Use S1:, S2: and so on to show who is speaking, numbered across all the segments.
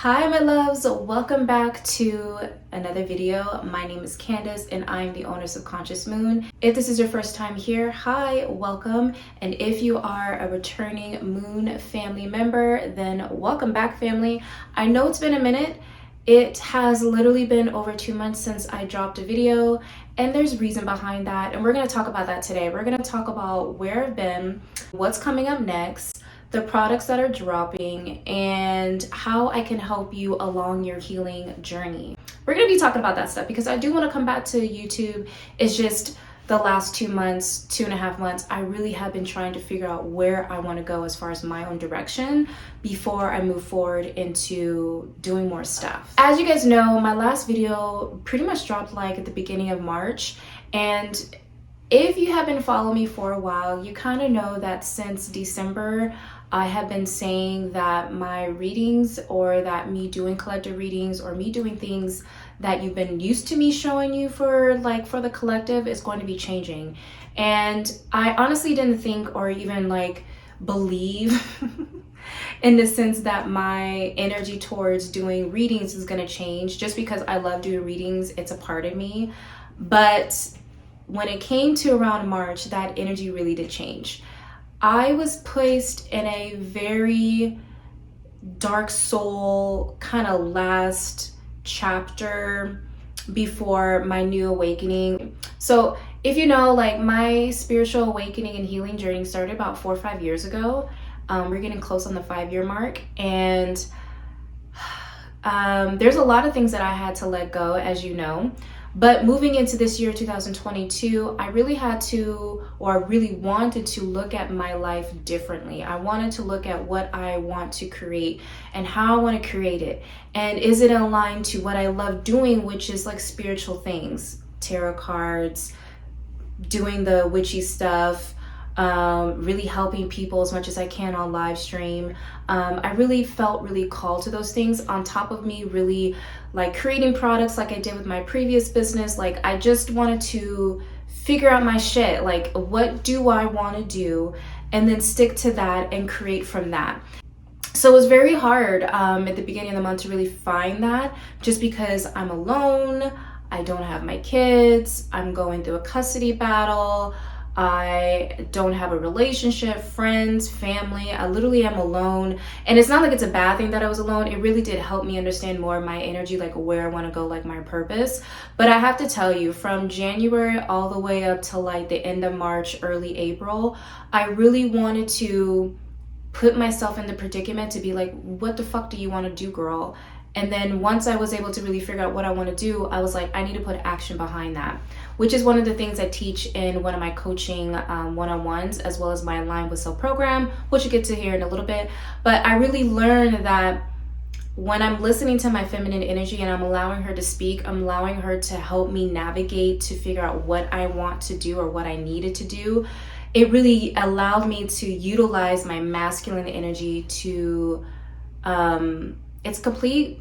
S1: Hi my loves, welcome back to another video. My name is Kandice and I'm the owner of Subconscious Moon. If this is your first time here, hi, welcome. And if you are a returning Moon family member, then welcome back, family. I know it's been a minute. It has literally been over 2 months since I dropped a video, and there's reason behind that. And we're going to talk about that today. We're going to talk about where I've been, what's coming up next, the products that are dropping, and how I can help you along your healing journey. We're going to be talking about that stuff because I do want to come back to YouTube. It's just the last 2 months, 2.5 months, I really have been trying to figure out where I want to go as far as my own direction before I move forward into doing more stuff. As you guys know, my last video pretty much dropped like at the beginning of March, and if you have been following me for a while, you kind of know that since December, I have been saying that my readings, or that me doing collective readings, or me doing things that you've been used to me showing you for the collective, is going to be changing. And I honestly didn't think or even believe in the sense that my energy towards doing readings is going to change. Just because I love doing readings, it's a part of me. But when it came to around March, that energy really did change. I was placed in a very dark soul kind of last chapter before my new awakening. So if you know, my spiritual awakening and healing journey started about 4 or 5 years ago. We're getting close on the 5-year mark, and there's a lot of things that I had to let go, as you know. But moving into this year, 2022, I really had to, or really wanted to, look at my life differently. I wanted to look at what I want to create and how I want to create it. And is it aligned to what I love doing, which is spiritual things, tarot cards, doing the witchy stuff, really helping people as much as I can on live stream. I really felt really called to those things, on top of me really creating products like I did with my previous business. I just wanted to figure out my shit. What do I want to do? And then stick to that and create from that. So it was very hard at the beginning of the month to really find that, just because I'm alone. I don't have my kids. I'm going through a custody battle. I don't have a relationship, friends, family. I literally am alone. And it's not like it's a bad thing that I was alone. It really did help me understand more of my energy, where I want to go, my purpose. But I have to tell you, from January all the way up to the end of March, early April, I really wanted to put myself in the predicament to be what the fuck do you want to do, girl? And then once I was able to really figure out what I want to do, I was I need to put action behind that, which is one of the things I teach in one of my coaching one-on-ones, as well as my Align with Self program, which you get to hear in a little bit. But I really learned that when I'm listening to my feminine energy and I'm allowing her to speak, I'm allowing her to help me navigate to figure out what I want to do or what I needed to do. It really allowed me to utilize my masculine energy to its complete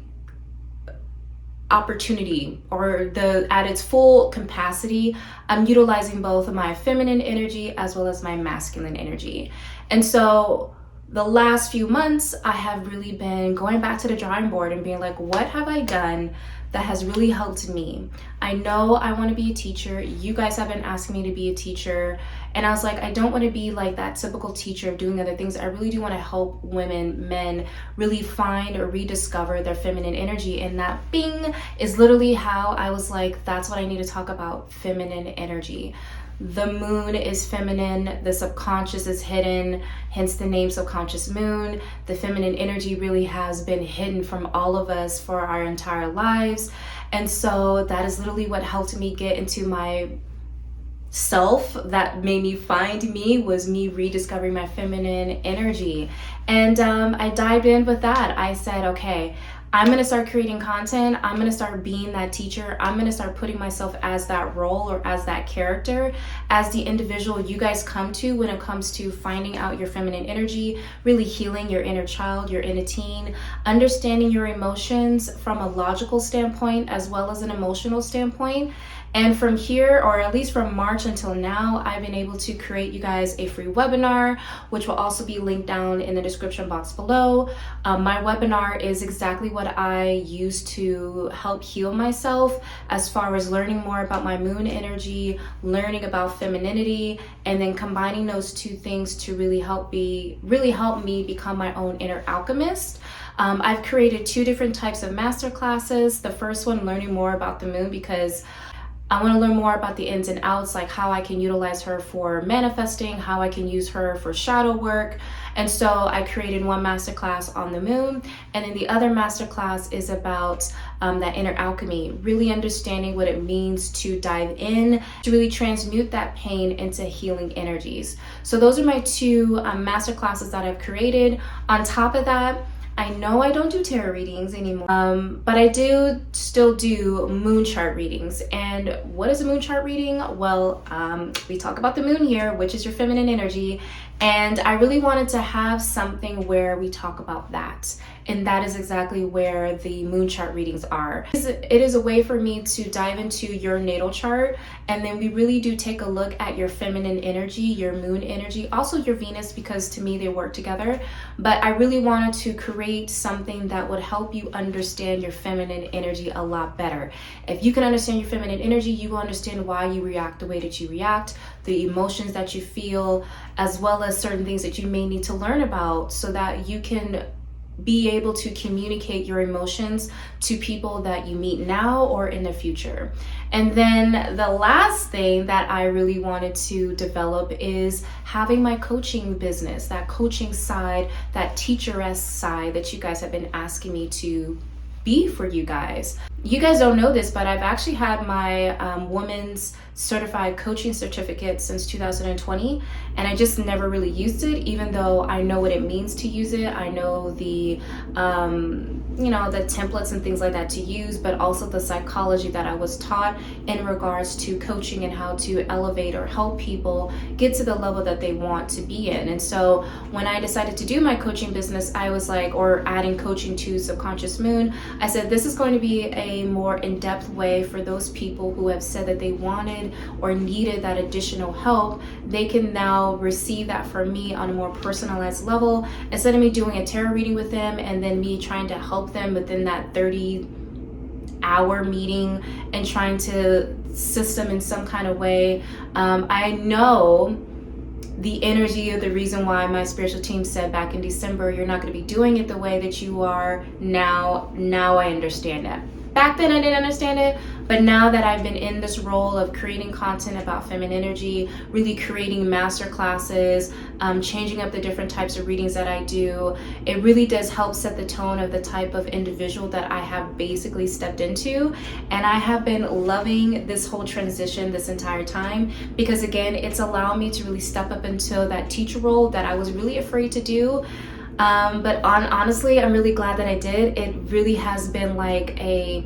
S1: opportunity, or at its full capacity. I'm utilizing both of my feminine energy as well as my masculine energy. And so the last few months, I have really been going back to the drawing board and being what have I done that has really helped me? I know I want to be a teacher. You guys have been asking me to be a teacher. And I was I don't want to be that typical teacher of doing other things. I really do want to help women, men, really find or rediscover their feminine energy. And that bing is literally how I was that's what I need to talk about, feminine energy. The moon is feminine, the subconscious is hidden, hence the name Subconscious Moon. The feminine energy really has been hidden from all of us for our entire lives. And so that is literally what helped me get into my self, that made me find me, was me rediscovering my feminine energy. And I dived in with that. I said, okay, I'm going to start creating content. I'm going to start being that teacher. I'm going to start putting myself as that role, or as that character, as the individual you guys come to when it comes to finding out your feminine energy, really healing your inner child, your inner teen, understanding your emotions from a logical standpoint as well as an emotional standpoint, And from here, or at least from March until now, I've been able to create you guys a free webinar, which will also be linked down in the description box below. My webinar is exactly what I use to help heal myself, as far as learning more about my moon energy, learning about femininity, and then combining those two things to really help me become my own inner alchemist. I've created 2 different types of master classes. The first one, learning more about the moon, because I want to learn more about the ins and outs, like how I can utilize her for manifesting, how I can use her for shadow work. And so I created one masterclass on the moon, and then the other masterclass is about that inner alchemy, really understanding what it means to dive in, to really transmute that pain into healing energies. So those are my 2 masterclasses that I've created. On top of that, I know I don't do tarot readings anymore, but I do still do moon chart readings. And what is a moon chart reading? Well, we talk about the moon here, which is your feminine energy. And I really wanted to have something where we talk about that. And that is exactly where the moon chart readings are. It is a way for me to dive into your natal chart, and then we really do take a look at your feminine energy, your moon energy, also your Venus, because to me they work together. But I really wanted to create something that would help you understand your feminine energy a lot better. If you can understand your feminine energy, you will understand why you react the way that you react, the emotions that you feel, as well as certain things that you may need to learn about, so that you can be able to communicate your emotions to people that you meet now or in the future. And then the last thing that I really wanted to develop is having my coaching business, that coaching side, that teacheress side that you guys have been asking me to be for you guys. You guys don't know this, but I've actually had my woman's certified coaching certificate since 2020, and I just never really used it, even though I know what it means to use it. I know the the templates and things like that to use, but also the psychology that I was taught in regards to coaching and how to elevate or help people get to the level that they want to be in. And so when I decided to do my coaching business, I was like, or adding coaching to Subconscious Moon, I said this is going to be a more in-depth way for those people who have said that they wanted or needed that additional help. They can now receive that from me on a more personalized level, instead of me doing a tarot reading with them and then me trying to help them within that 30-hour meeting and trying to system in some kind of way. I know the energy of the reason why my spiritual team said back in December, you're not going to be doing it the way that you are now. Now I understand that. Back then I didn't understand it, but now that I've been in this role of creating content about feminine energy, really creating master classes, changing up the different types of readings that I do, it really does help set the tone of the type of individual that I have basically stepped into. And I have been loving this whole transition this entire time, because again, it's allowed me to really step up into that teacher role that I was really afraid to do. But honestly, I'm really glad that I did. It really has been like a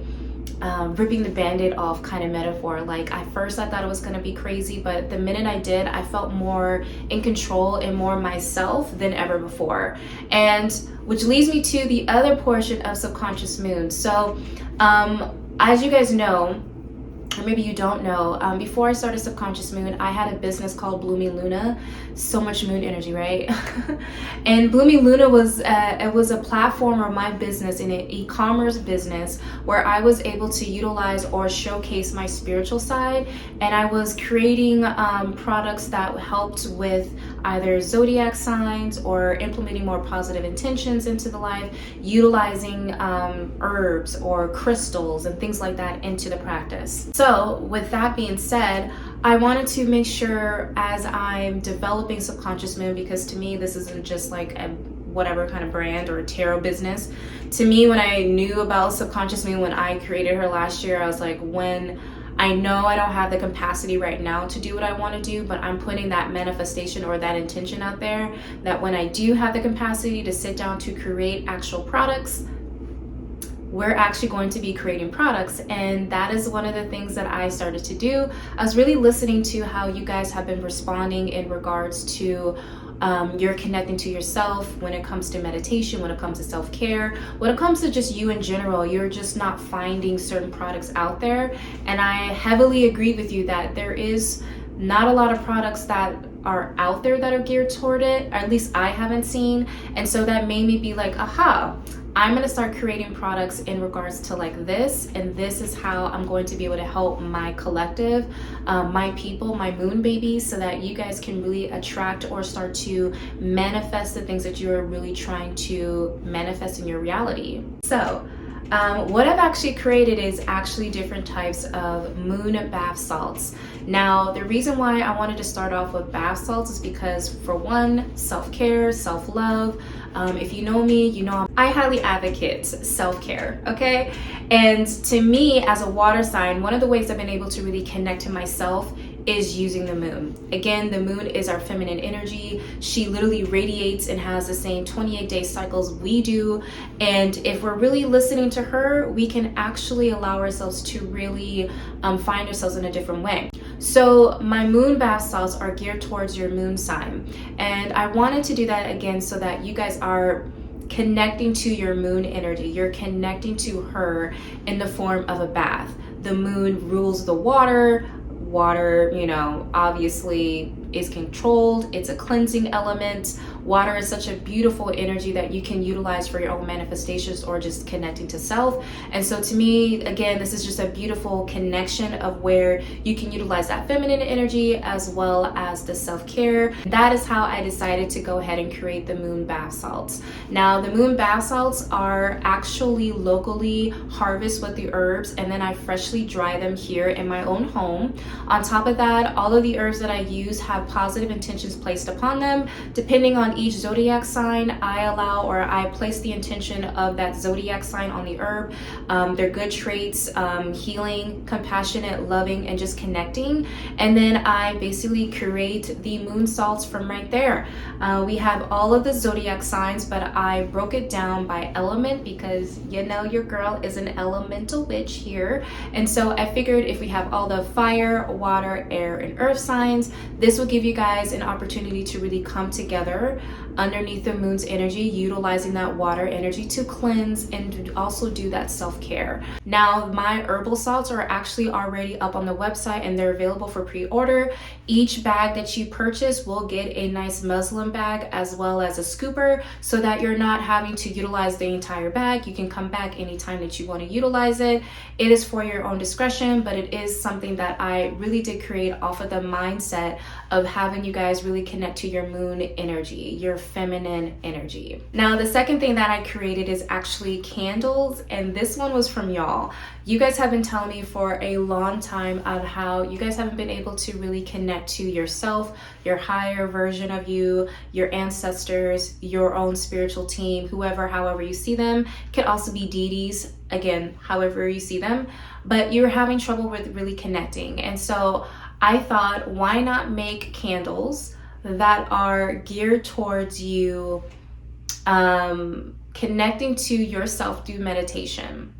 S1: ripping the band-aid off kind of metaphor. Like at first I thought it was going to be crazy, but the minute I did, I felt more in control and more myself than ever before. And which leads me to the other portion of Subconscious Moon. So as you guys know, or maybe you don't know, before I started Subconscious Moon, I had a business called Blooming Luna. So much moon energy, right? And Blooming Luna was it was a platform of my business, in an e-commerce business, where I was able to utilize or showcase my spiritual side, and I was creating products that helped with either zodiac signs or implementing more positive intentions into the life, utilizing herbs or crystals and things like that into the practice. So with that being said, I wanted to make sure, as I'm developing Subconscious Moon, because to me this isn't just like a whatever kind of brand or a tarot business. To me, when I knew about Subconscious Moon, when I created her last year, I was like, when I know I don't have the capacity right now to do what I want to do, but I'm putting that manifestation or that intention out there, that when I do have the capacity to sit down to create actual products, we're actually going to be creating products. And that is one of the things that I started to do. I was really listening to how you guys have been responding in regards to you're connecting to yourself, when it comes to meditation, when it comes to self-care, when it comes to just you in general, you're just not finding certain products out there. And I heavily agree with you that there is not a lot of products that are out there that are geared toward it, or at least I haven't seen. And so that made me be like, aha, I'm gonna start creating products in regards to like this, and this is how I'm going to be able to help my collective, my people, my moon babies, so that you guys can really attract or start to manifest the things that you are really trying to manifest in your reality. So what I've actually created is actually different types of moon bath salts. Now, the reason why I wanted to start off with bath salts is because, for one, self-care, self-love. If you know me, you know I highly advocate self-care, okay? And to me, as a water sign, one of the ways I've been able to really connect to myself is using the moon. Again, the moon is our feminine energy. She literally radiates and has the same 28-day cycles we do. And if we're really listening to her, we can actually allow ourselves to really find ourselves in a different way. So my moon bath salts are geared towards your moon sign. And I wanted to do that again so that you guys are connecting to your moon energy. You're connecting to her in the form of a bath. The moon rules the water. Water, you know, obviously is controlled. It's a cleansing element. Water is such a beautiful energy that you can utilize for your own manifestations or just connecting to self. And so to me, again, this is just a beautiful connection of where you can utilize that feminine energy as well as the self-care. That is how I decided to go ahead and create the moon bath salts. Now, the moon bath salts are actually locally harvested with the herbs, and then I freshly dry them here in my own home. On top of that, all of the herbs that I use have positive intentions placed upon them. Depending on each zodiac sign, I place the intention of that zodiac sign on the herb. Their good traits, healing, compassionate, loving, and just connecting. And then I basically create the moon salts from right there. We have all of the zodiac signs, but I broke it down by element because, you know, your girl is an elemental witch here. And so I figured if we have all the fire, water, air, and earth signs, this will give you guys an opportunity to really come together underneath the moon's energy, utilizing that water energy to cleanse and also do that self-care. Now, my herbal salts are actually already up on the website and they're available for pre-order. Each bag that you purchase will get a nice muslin bag as well as a scooper, so that you're not having to utilize the entire bag. You can come back anytime that you want to utilize it. It is for your own discretion, but it is something that I really did create off of the mindset of having you guys really connect to your moon energy, your feminine energy. Now, the second thing that I created is actually candles, and this one was from y'all. You guys have been telling me for a long time on how you guys haven't been able to really connect to yourself, your higher version of you, your ancestors, your own spiritual team, whoever, however you see them. Could also be deities, again, however you see them, but you're having trouble with really connecting. And so I thought, why not make candles that are geared towards you connecting to yourself through meditation.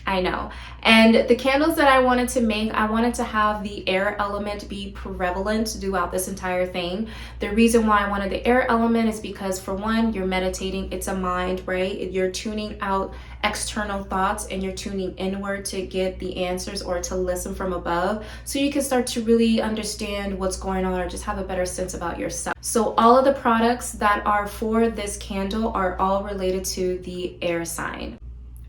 S1: I know. And the candles that I wanted to make, I wanted to have the air element be prevalent throughout this entire thing. The reason why I wanted the air element is because, for one, you're meditating. It's a mind, right? You're tuning out external thoughts and you're tuning inward to get the answers or to listen from above, so you can start to really understand what's going on or just have a better sense about yourself. So all of the products that are for this candle are all related to the air sign.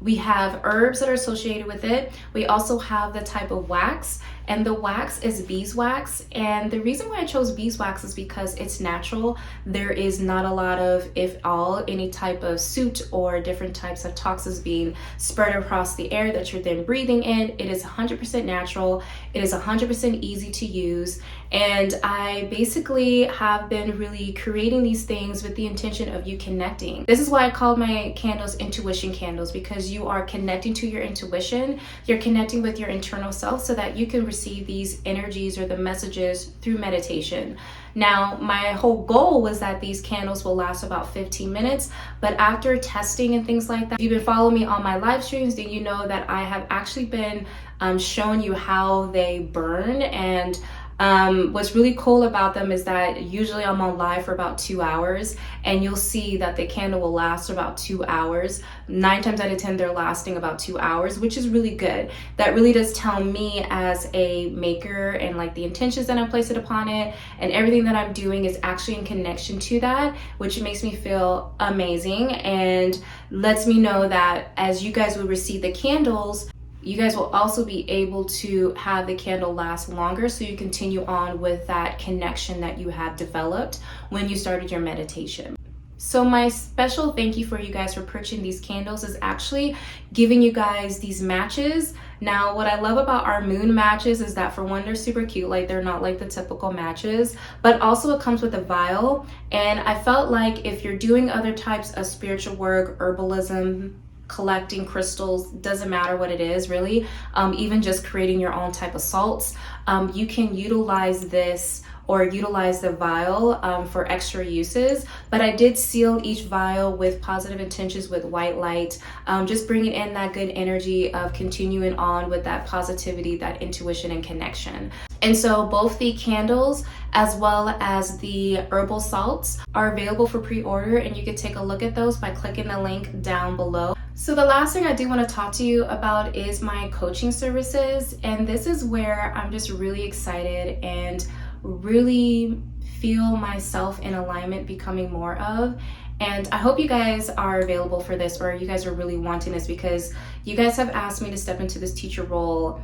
S1: We have herbs that are associated with it. We also have the type of wax, and the wax is beeswax. And the reason why I chose beeswax is because it's natural. There is not a lot of, if all, any type of soot or different types of toxins being spread across the air that you're then breathing in. It is 100% natural. It is 100% easy to use. And I basically have been really creating these things with the intention of you connecting. This is why I call my candles intuition candles, because you are connecting to your intuition. You're connecting with your internal self so that you can receive these energies or the messages through meditation. Now, my whole goal was that these candles will last about 15 minutes, but after testing and things like that, if you've been following me on my live streams, then you know that I have actually been showing you how they burn, and What's really cool about them is that usually I'm on live for about 2 hours, and you'll see that the candle will last about 2 hours. 9 times out of 10, they're lasting about 2 hours, which is really good. That really does tell me as a maker and like the intentions that I place it upon it, and everything that I'm doing is actually in connection to that, which makes me feel amazing and lets me know that as you guys will receive the candles, you guys will also be able to have the candle last longer, so you continue on with that connection that you had developed when you started your meditation. So my special thank you for you guys for purchasing these candles is actually giving you guys these matches. Now, what I love about our moon matches is that for one, they're super cute, like they're not like the typical matches, but also it comes with a vial. And I felt like if you're doing other types of spiritual work, herbalism, collecting crystals, doesn't matter what it is really, even just creating your own type of salts, you can utilize this or utilize the vial for extra uses. But I did seal each vial with positive intentions with white light, just bringing in that good energy of continuing on with that positivity, that intuition and connection. And so both the candles as well as the herbal salts are available for pre-order, and you can take a look at those by clicking the link down below. So the last thing I do want to talk to you about is my coaching services, and this is where I'm just really excited and really feel myself in alignment becoming more of. And I hope you guys are available for this, or you guys are really wanting this, because you guys have asked me to step into this teacher role.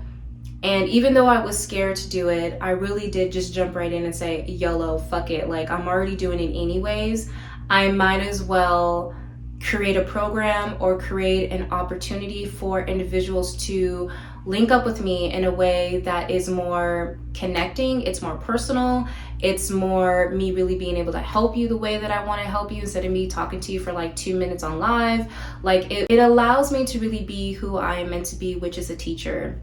S1: And even though I was scared to do it, I really did just jump right in and say, YOLO, fuck it. Like, I'm already doing it anyways. I might as well create a program or create an opportunity for individuals to link up with me in a way that is more connecting, it's more personal, it's more me really being able to help you the way that I want to help you, instead of me talking to you for like 2 minutes on live. Like it allows me to really be who I am meant to be, which is a teacher.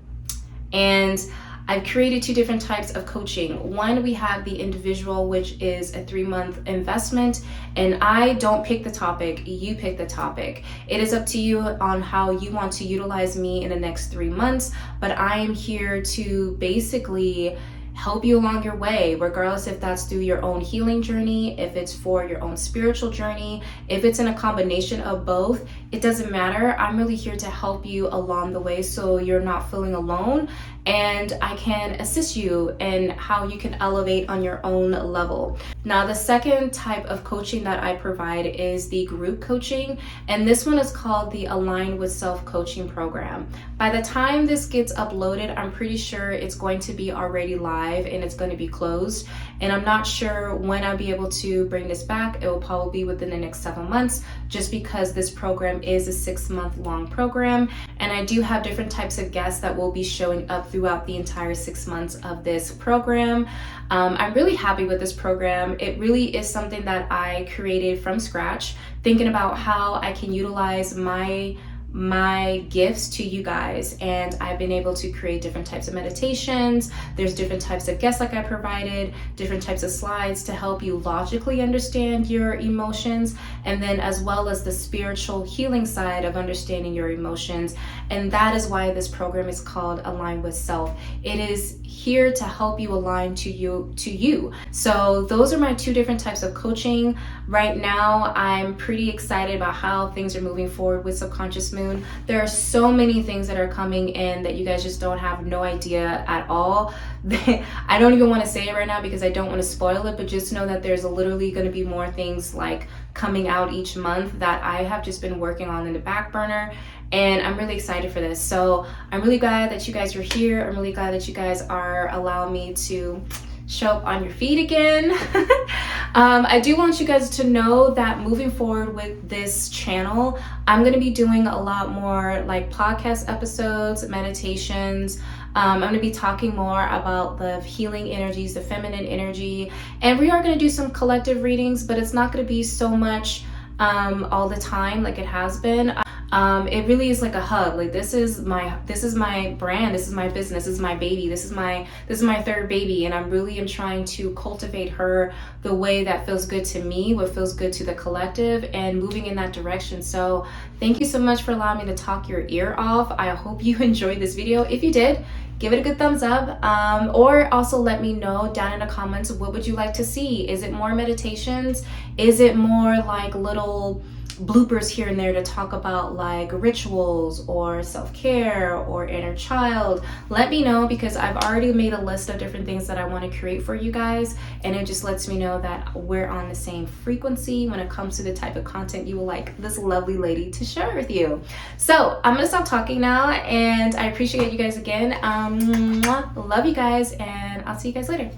S1: And I've created 2 different types of coaching. One, we have the individual, which is a 3-month investment, and I don't pick the topic, you pick the topic. It is up to you on how you want to utilize me in the next 3 months, but I am here to basically help you along your way, regardless if that's through your own healing journey, if it's for your own spiritual journey, if it's in a combination of both, it doesn't matter. I'm really here to help you along the way so you're not feeling alone, and I can assist you in how you can elevate on your own level. Now, the second type of coaching that I provide is the group coaching, and this one is called the Align with Self coaching program. By the time this gets uploaded, I'm pretty sure it's going to be already live and it's going to be closed, and I'm not sure when I'll be able to bring this back. It will probably be within the next 7 months, just because this program is a 6-month long program, and I do have different types of guests that will be showing up throughout the entire 6 months of this program. I'm really happy with this program. It really is something that I created from scratch, thinking about how I can utilize my gifts to you guys, and I've been able to create different types of meditations. There's different types of guests like I provided, different types of slides to help you logically understand your emotions, and then as well as the spiritual healing side of understanding your emotions. And that is why this program is called Align with Self. It is here to help you align to you. So those are my 2 different types of coaching. Right now, I'm pretty excited about how things are moving forward with Subconscious Moon. There are so many things that are coming in that you guys just don't have no idea at all. I don't even want to say it right now because I don't want to spoil it, but just know that there's literally going to be more things like coming out each month that I have just been working on in the back burner. And I'm really excited for this. So I'm really glad that you guys are here. I'm really glad that you guys are allowing me to show up on your feet again. I do want you guys to know that moving forward with this channel, I'm going to be doing a lot more like podcast episodes, meditations. I'm going to be talking more about the healing energies, the feminine energy, and we are going to do some collective readings, but it's not going to be so much all the time like it has been. It really is like a hug. Like this is my brand, this is my business, this is my baby, this is my third baby, and I'm really trying to cultivate her the way that feels good to me, what feels good to the collective, and moving in that direction. So thank you so much for allowing me to talk your ear off. I hope you enjoyed this video. If you did, give it a good thumbs up, or also let me know down in the comments, what would you like to see? Is it more meditations? Is it more like little bloopers here and there to talk about like rituals or self-care or inner child? Let me know, because I've already made a list of different things that I want to create for you guys, and it just lets me know that we're on the same frequency when it comes to the type of content you will like this lovely lady to share with you. So I'm gonna stop talking now, and I appreciate you guys again. Love you guys, and I'll see you guys later.